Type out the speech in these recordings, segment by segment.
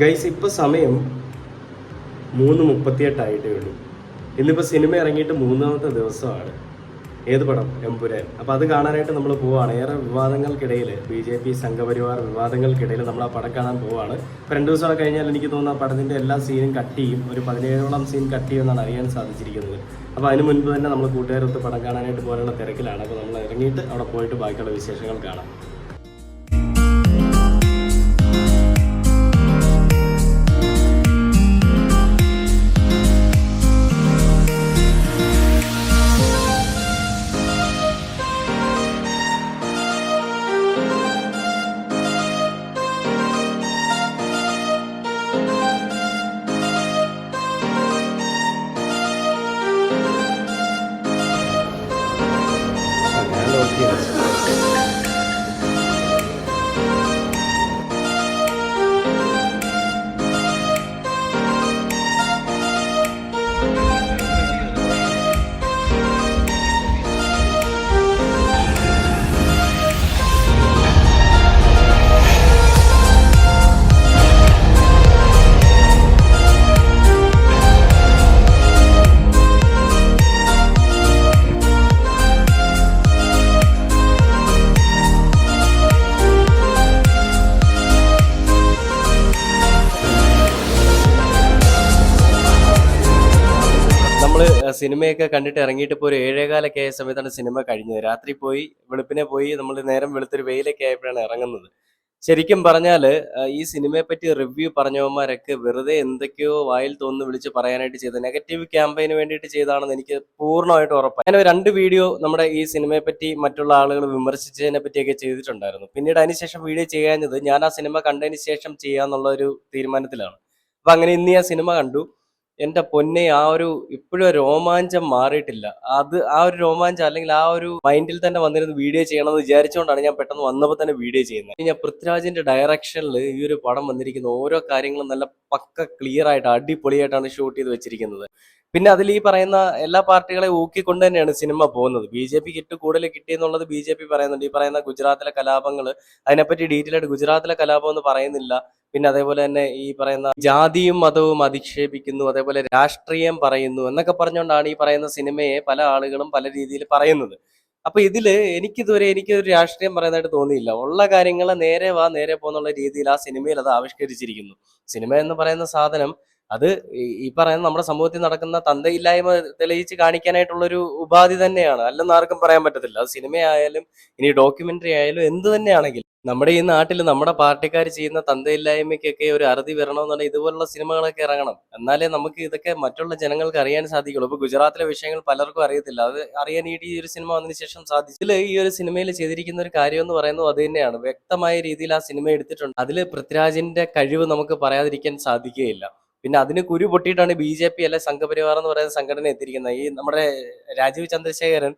Guys ഇപ്പോൾ സമയം 3:38 ഉള്ളൂ. ഇന്നിപ്പോൾ സിനിമ ഇറങ്ങിയിട്ട് 3ാമത്തെ ദിവസമാണ്. ഏത് പടം? എമ്പുരാൻ. അപ്പോൾ അത് കാണാനായിട്ട് നമ്മൾ പോവുകയാണ്. ഏറെ വിവാദങ്ങൾക്കിടയിൽ, BJP സംഘപരിവാർ വിവാദങ്ങൾക്കിടയിൽ നമ്മൾ ആ പടം കാണാൻ പോവുകയാണ്. ഇപ്പോൾ 2 ദിവസം കഴിഞ്ഞാൽ എനിക്ക് തോന്നുന്നു ആ പടത്തിൻ്റെ എല്ലാ സീനും കട്ട് ചെയ്യും. ഒരു 17ഓളം സീൻ കട്ട് ചെയ്യുമെന്നാണ് അറിയാൻ സാധിച്ചിരിക്കുന്നത്. അപ്പോൾ അതിന് മുൻപ് തന്നെ നമ്മൾ കൂട്ടുകാരൊത്ത് പടം കാണാനായിട്ട് പോകാനുള്ള തിരക്കിലാണ്. അപ്പോൾ നമ്മൾ ഇറങ്ങിയിട്ട് അവിടെ പോയിട്ട് ബാക്കിയുള്ള വിശേഷങ്ങൾ കാണാം. സിനിമയൊക്കെ കണ്ടിട്ട് ഇറങ്ങിയിട്ട് ഇപ്പോൾ ഒരു 7:15 ആയ സമയത്താണ് സിനിമ കഴിഞ്ഞത്. രാത്രി പോയി, വെളുപ്പിനെ പോയി, നമ്മൾ നേരം വെളുത്തൊരു വെയിലൊക്കെ ആയപ്പോഴാണ് ഇറങ്ങുന്നത്. ശരിക്കും പറഞ്ഞാൽ ഈ സിനിമയെ പറ്റി റിവ്യൂ പറഞ്ഞവന്മാരൊക്കെ വെറുതെ എന്തൊക്കെയോ വായിൽ തോന്നുന്നു വിളിച്ച് പറയാനായിട്ട് ചെയ്ത നെഗറ്റീവ് ക്യാമ്പയിന് വേണ്ടിയിട്ട് ചെയ്താണെന്ന് എനിക്ക് പൂർണ്ണമായിട്ട് ഉറപ്പാണ്. ഞാൻ 2 വീഡിയോ നമ്മുടെ ഈ സിനിമയെ പറ്റി മറ്റുള്ള ആളുകൾ വിമർശിച്ചതിനെ പറ്റിയൊക്കെ ചെയ്തിട്ടുണ്ടായിരുന്നു. പിന്നീട് അതിനുശേഷം വീഡിയോ ചെയ്യാഞ്ഞത് ഞാൻ ആ സിനിമ കണ്ടതിന് ശേഷം ചെയ്യാന്നുള്ള ഒരു തീരുമാനത്തിലാണ്. അപ്പം അങ്ങനെ ഇന്ന് ഞാൻ സിനിമ കണ്ടു. എന്റെ പൊന്നെ, ആ ഒരു ഇപ്പോഴും രോമാഞ്ചം മാറിയിട്ടില്ല. അത് ആ ഒരു രോമാഞ്ചം അല്ലെങ്കിൽ ആ ഒരു മൈൻഡിൽ തന്നെ വന്നിരുന്ന് വീഡിയോ ചെയ്യണമെന്ന് വിചാരിച്ചുകൊണ്ടാണ് ഞാൻ പെട്ടെന്ന് വന്നപ്പോൾ തന്നെ വീഡിയോ ചെയ്യുന്നത്. ഞാൻ പൃഥ്വിരാജിന്റെ ഡയറക്ഷനിൽ ഈ ഒരു പടം വന്നിരിക്കുന്ന ഓരോ കാര്യങ്ങളും നല്ല പക്ക ക്ലിയർ ആയിട്ട് അടിപൊളിയായിട്ടാണ് ഷൂട്ട് ചെയ്ത് വെച്ചിരിക്കുന്നത്. പിന്നെ അതിൽ ഈ പറയുന്ന എല്ലാ പാർട്ടികളെ ഊക്കിക്കൊണ്ട് തന്നെയാണ് സിനിമ പോകുന്നത്. BJP കിറ്റ് കൂടുതൽ കിട്ടിയെന്നുള്ളത് BJP പറയുന്നുണ്ട്. ഈ പറയുന്ന ഗുജറാത്തിലെ കലാപങ്ങൾ, അതിനെപ്പറ്റി ഡീറ്റെയിൽ ആയിട്ട് ഗുജറാത്തിലെ കലാപം എന്ന് പറയുന്നില്ല. പിന്നെ അതേപോലെ തന്നെ ഈ പറയുന്ന ജാതിയും മതവും അധിക്ഷേപിക്കുന്നു, അതേപോലെ രാഷ്ട്രീയം പറയുന്നു എന്നൊക്കെ പറഞ്ഞുകൊണ്ടാണ് ഈ പറയുന്ന സിനിമയെ പല ആളുകളും പല രീതിയിൽ പറയുന്നത്. അപ്പൊ ഇതില് എനിക്കൊരു രാഷ്ട്രീയം പറയുന്നതായിട്ട് തോന്നിയില്ല. ഉള്ള കാര്യങ്ങൾ നേരെ വാ നേരെ പോന്നുള്ള രീതിയിൽ ആ സിനിമയിൽ അത് ആവിഷ്കരിച്ചിരിക്കുന്നു. സിനിമ എന്ന് പറയുന്ന സാധനം അത് ഈ പറയുന്ന നമ്മുടെ സമൂഹത്തിൽ നടക്കുന്ന തന്തയില്ലായ്മ തെളിയിച്ച് കാണിക്കാനായിട്ടുള്ളൊരു ഉപാധി തന്നെയാണ്. അല്ലെന്ന് ആർക്കും പറയാൻ പറ്റത്തില്ല. അത് സിനിമയായാലും ഇനി ഡോക്യുമെന്ററി ആയാലും എന്ത് തന്നെയാണെങ്കിലും നമ്മുടെ ഈ നാട്ടിൽ നമ്മുടെ പാർട്ടിക്കാർ ചെയ്യുന്ന തന്തയില്ലായ്മയ്ക്കൊക്കെ ഒരു അറുതി വരണമെന്നുണ്ടെങ്കിൽ ഇതുപോലുള്ള സിനിമകളൊക്കെ ഇറങ്ങണം. എന്നാലേ നമുക്ക് ഇതൊക്കെ മറ്റുള്ള ജനങ്ങൾക്ക് അറിയാൻ സാധിക്കുള്ളൂ. ഇപ്പൊ ഗുജറാത്തിലെ വിഷയങ്ങൾ പലർക്കും അറിയത്തില്ല. അത് അറിയാൻ ഈ ഒരു സിനിമ വന്നതിന് ശേഷം സാധിച്ചു. ഇതിൽ ഈ ഒരു സിനിമയിൽ ചെയ്തിരിക്കുന്ന ഒരു കാര്യം എന്ന് പറയുന്നത് അത് തന്നെയാണ്. വ്യക്തമായ രീതിയിൽ ആ സിനിമ എടുത്തിട്ടുണ്ട്. അതിൽ പൃഥ്വിരാജിന്റെ കഴിവ് നമുക്ക് പറയാതിരിക്കാൻ സാധിക്കുകയില്ല. പിന്നെ അതിന് കുരു പൊട്ടിയിട്ടാണ് BJP അല്ലെ സംഘപരിവാർ എന്ന് പറയുന്ന സംഘടന എത്തിയിരിക്കുന്നത്. ഈ നമ്മുടെ രാജീവ് ചന്ദ്രശേഖരൻ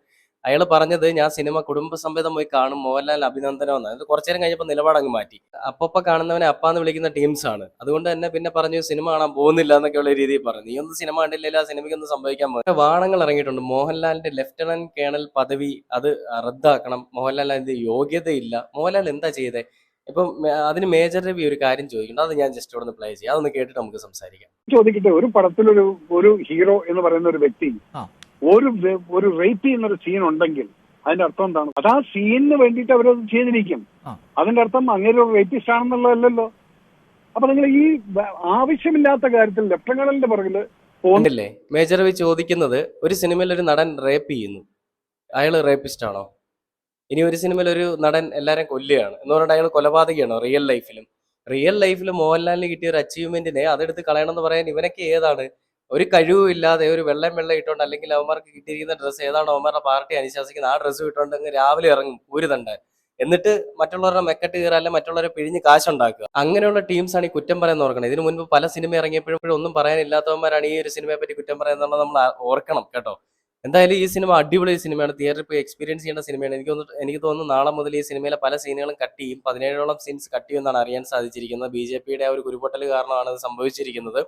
അയാൾ പറഞ്ഞത് ഞാൻ സിനിമ കുടുംബസമേതം പോയി കാണും, മോഹൻലാൽ അഭിനന്ദനം എന്നാണ്. അത് കുറച്ചു നേരം കഴിഞ്ഞപ്പോൾ നിലപാടങ്ങ് മാറ്റി. അപ്പപ്പ കാണുന്നവനെ അപ്പാന്ന് വിളിക്കുന്ന ടീംസ് ആണ്. അതുകൊണ്ട് തന്നെ പിന്നെ പറഞ്ഞു സിനിമ കാണാൻ പോകുന്നില്ല എന്നൊക്കെയുള്ള രീതിയിൽ പറഞ്ഞു. നീ ഒന്നും സിനിമ കണ്ടില്ല, ആ സിനിമയ്ക്കൊന്നും സംഭവിക്കാൻ പോകും. വാണങ്ങൾ ഇറങ്ങിയിട്ടുണ്ട്. മോഹൻലാലിന്റെ ലെഫ്റ്റനന്റ് കേണൽ പദവി അത് റദ്ദാക്കണം. മോഹൻലാൽ അതിന്റെ യോഗ്യതയില്ല. മോഹൻലാൽ എന്താ ചെയ്തേ? ഇപ്പം അതിന് മേജർ രവി ഒരു കാര്യം ചോദിക്കുന്നുണ്ട്. അത് ഞാൻ ജസ്റ്റ് ഇവിടെ നിന്ന് പ്ലേ ചെയ്യാം. അതൊന്ന് കേട്ടിട്ട് നമുക്ക് സംസാരിക്കാം. ചോദിക്കട്ടെ, ഒരു പടത്തിലൊരു ഹീറോ എന്ന് പറയുന്ന ഒരു വ്യക്തി ഒരു റേപ്പ് ചെയ്യുന്ന ഒരു സീൻ ഉണ്ടെങ്കിൽ അതിന്റെ അർത്ഥം എന്താണ്? അത് ആ സീനിന് വേണ്ടിയിട്ട് അവരത് ചെയ്തിരിക്കും. അതിന്റെ അർത്ഥം അങ്ങനെ ഒരു റേപ്പിസ്റ്റ് ആണെന്നുള്ളതല്ലോ. അപ്പൊ നിങ്ങൾ ഈ ആവശ്യമില്ലാത്ത കാര്യത്തിൽ ലെഫ്റ്റനന്റിന്റെ പുറകില് പോകുന്നില്ലേ? മേജർ രവി ചോദിക്കുന്നത്, ഒരു സിനിമയിൽ ഒരു നടൻ റേപ്പ് ചെയ്യുന്നു, അയാൾ റേപ്പിസ്റ്റ് ആണോ? ഇനി ഒരു സിനിമയിൽ ഒരു നടൻ എല്ലാവരെയും കൊല്ലുകയാണ് എന്ന് പറഞ്ഞിട്ട് അയാൾ കൊലപാതകയാണോ? റിയൽ ലൈഫിൽ മോഹൻലാലിന് കിട്ടിയ ഒരു അച്ചീവ്മെന്റിനെ അതെടുത്ത് കളയണമെന്ന് പറയാൻ ഇവനൊക്കെ ഏതാണ്? ഒരു കഴിവും ഇല്ലാതെ ഒരു വെള്ളം ഇട്ടുകൊണ്ട്, അല്ലെങ്കിൽ അവന്മാർക്ക് കിട്ടിയിരിക്കുന്ന ഡ്രസ്സ് ഏതാണോ അവന്മാരുടെ പാർട്ടി അനുശാസിക്കുന്ന ആ ഡ്രസ്സ് ഇട്ടുകൊണ്ട് അങ്ങ് രാവിലെ ഇറങ്ങും ഊര് തണ്ടാൻ. എന്നിട്ട് മറ്റുള്ളവരുടെ മെക്കെട്ട് കയറുക, അല്ലെ മറ്റുള്ളവരെ പിഴിഞ്ഞ് കാശുണ്ടാക്കുക. അങ്ങനെയുള്ള ടീംസാണ് ഈ കുറ്റം പറയുന്നത് ഓർക്കണം. ഇതിനു മുൻപ് പല സിനിമ ഇറങ്ങിയപ്പോഴും ഒന്നും പറയാനില്ലാത്തവന്മാരാണ് ഈ ഒരു സിനിമയെ പറ്റി കുറ്റം പറയുന്നത് നമ്മൾ ഓർക്കണം കേട്ടോ. എന്തായാലും ഈ സിനിമ അടിപൊളി സിനിമയാണ്. തിയേറ്ററിൽ പോയി എക്സ്പീരിയൻസ് ചെയ്യേണ്ട സിനിമയാണ്. എനിക്ക് തോന്നുന്നു നാളെ മുതൽ ഈ സിനിമയിലെ പല സീനുകളും കട്ട് ചെയ്യും. 17ഓളം സീൻസ് കട്ട് ചെയ്യുമെന്നാണ് അറിയാൻ സാധിച്ചിരിക്കുന്നത്. BJP യുടെ ആ ഒരു കുരുപൊട്ടൽ കാരണമാണ് അത് സംഭവിച്ചിരിക്കുന്നത്.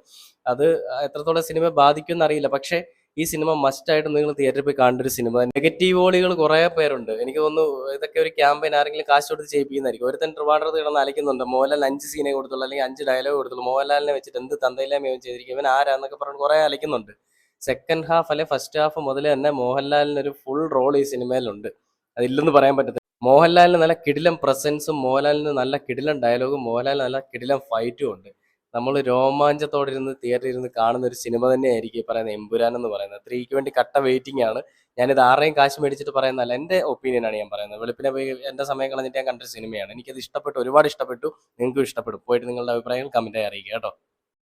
അത് എത്രത്തോളം സിനിമയെ ബാധിക്കുമെന്ന് അറിയില്ല. പക്ഷേ ഈ സിനിമ മസ്റ്റ് ആയിട്ട് നിങ്ങൾ തിയേറ്ററിൽ പോയി കാണേണ്ട ഒരു സിനിമ. നെഗറ്റീവ് വോളികൾ കുറെ പേരുണ്ട്. എനിക്ക് തോന്നുന്നു ഇതൊക്കെ ഒരു ക്യാമ്പയിൻ ആരെങ്കിലും കാശ് കൊടുത്ത് ചെയ്യിപ്പിക്കുന്നതായിരിക്കും. ഒരുത്തൻ ട്രിവാൻഡ്രത്ത് കിടന്ന് അലയ്ക്കുന്നുണ്ട്, മോഹൻലാൽ 5 സീനെ കൊടുത്തുള്ളൂ അല്ലെങ്കിൽ 5 ഡയലോഗ് കൊടുത്തുള്ളൂ, മോഹൻലാലിനെ വെച്ചിട്ട് എന്ത് തന്തയില്ലായ്മ ചെയ്തിരിക്കും, ഇവൻ ആരാന്നൊക്കെ പറഞ്ഞ് കുറെ അലയ്ക്കുന്നുണ്ട്. സെക്കൻഡ് ഹാഫ് അല്ലെ ഫസ്റ്റ് ഹാഫ് മുതൽ തന്നെ മോഹൻലാലിന് ഒരു ഫുൾ റോൾ ഈ സിനിമയിലുണ്ട്. അതില്ലെന്ന് പറയാൻ പറ്റത്തില്ല. മോഹൻലാലിന് നല്ല കിടിലം പ്രസൻസും, മോഹൻലാലിന് നല്ല കിടിലം ഡയലോഗും, മോഹൻലാലിന് നല്ല കിടിലം ഫൈറ്റും ഉണ്ട്. നമ്മൾ രോമാഞ്ചത്തോടെ ഇരുന്ന് തിയേറ്ററിൽ ഇരുന്ന് കാണുന്ന ഒരു സിനിമ തന്നെയായിരിക്കും ഈ പറയുന്ന എമ്പുരാൻ എന്ന് പറയുന്നത്. 3ക്ക് വേണ്ടി കട്ട വെയിറ്റിംഗ് ആണ്. ഞാനിത് ആരുടെയും കാശ് മേടിച്ചിട്ട് പറയുന്നതല്ല, എൻ്റെ ഒപ്പീനിയനാണ് ഞാൻ പറയുന്നത്. വെളുപ്പിനെ പോയി എൻ്റെ സമയം കളഞ്ഞിട്ട് ഞാൻ കണ്ടൊരു സിനിമയാണ്. എനിക്കത് ഇഷ്ടപ്പെട്ടു, ഒരുപാട് ഇഷ്ടപ്പെട്ടു. നിങ്ങൾക്കും ഇഷ്ടപ്പെടും. പോയിട്ട് നിങ്ങളുടെ അഭിപ്രായങ്ങൾ കമൻറ്റായി അറിയിക്കുക കേട്ടോ.